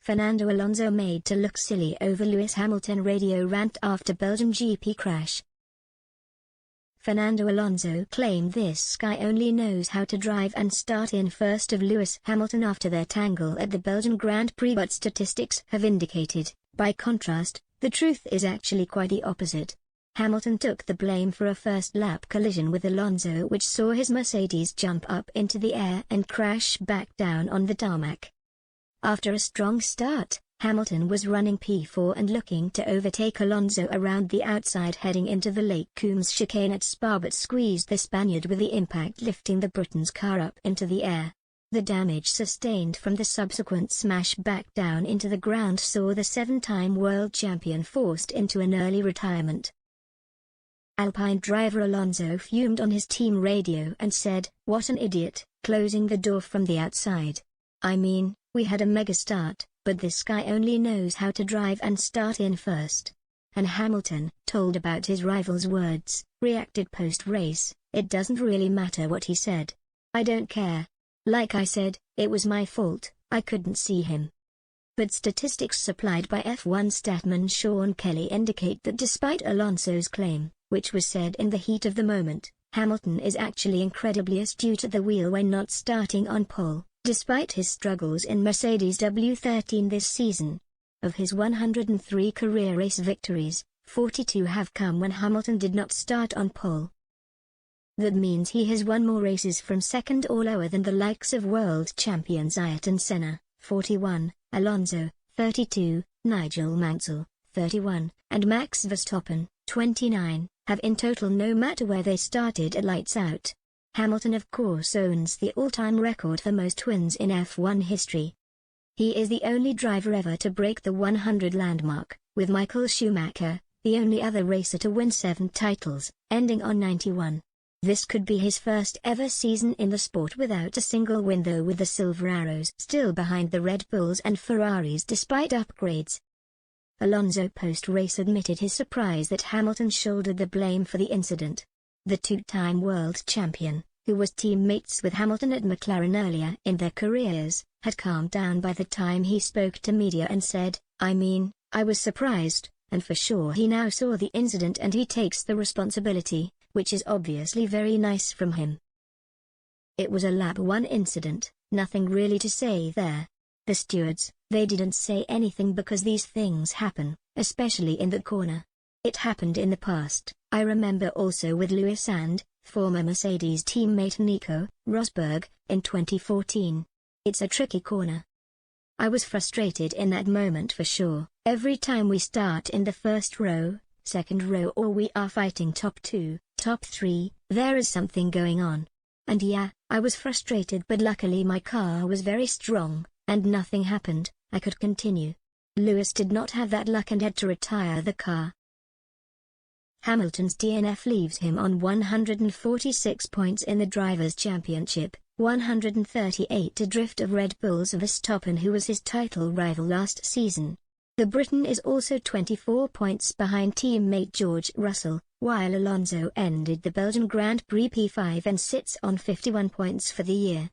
Fernando Alonso made to look silly over Lewis Hamilton radio rant after Belgium GP crash. Fernando Alonso claimed this guy only knows how to drive and start in first of Lewis Hamilton after their tangle at the Belgian Grand Prix, but statistics have indicated, by contrast, the truth is actually quite the opposite. Hamilton took the blame for a first-lap collision with Alonso which saw his Mercedes jump up into the air and crash back down on the tarmac. After a strong start, Hamilton was running P4 and looking to overtake Alonso around the outside heading into the Lake Combs chicane at Spa, but squeezed the Spaniard with the impact, lifting the Briton's car up into the air. The damage sustained from the subsequent smash back down into the ground saw the 7-time world champion forced into an early retirement. Alpine driver Alonso fumed on his team radio and said, "What an idiot," closing the door from the outside. "I mean, we had a mega start, but this guy only knows how to drive and start in first." And Hamilton, told about his rival's words, reacted post-race, "It doesn't really matter what he said. I don't care. Like I said, it was my fault, I couldn't see him." But statistics supplied by F1 statman Sean Kelly indicate that despite Alonso's claim, which was said in the heat of the moment, Hamilton is actually incredibly astute at the wheel when not starting on pole, despite his struggles in Mercedes W13 this season. Of his 103 career race victories, 42 have come when Hamilton did not start on pole. That means he has won more races from second or lower than the likes of world champions Ayrton Senna, 41, Alonso, 32, Nigel Mansell, 31, and Max Verstappen, 29, have in total, no matter where they started at lights out. Hamilton of course owns the all-time record for most wins in F1 history. He is the only driver ever to break the 100 landmark, with Michael Schumacher, the only other racer to win 7 titles, ending on 91. This could be his first ever season in the sport without a single win, though, with the Silver Arrows still behind the Red Bulls and Ferraris despite upgrades. Alonso post-race admitted his surprise that Hamilton shouldered the blame for the incident. The 2-time world champion, who was teammates with Hamilton at McLaren earlier in their careers, had calmed down by the time he spoke to media and said, "I mean, I was surprised, and for sure he now saw the incident and he takes the responsibility, which is obviously very nice from him. It was a lap 1 incident, nothing really to say there. The stewards, they didn't say anything because these things happen, especially in the corner. It happened in the past, I remember also with Lewis and former Mercedes teammate Nico Rosberg, in 2014. It's a tricky corner. I was frustrated in that moment for sure. Every time we start in the first row, second row, or we are fighting top 2, top 3, there is something going on. And yeah, I was frustrated, but luckily my car was very strong, and nothing happened, I could continue. Lewis did not have that luck and had to retire the car." Hamilton's DNF leaves him on 146 points in the Drivers' Championship, 138 adrift of Red Bull's Verstappen, who was his title rival last season. The Briton is also 24 points behind teammate George Russell, while Alonso ended the Belgian Grand Prix P5 and sits on 51 points for the year.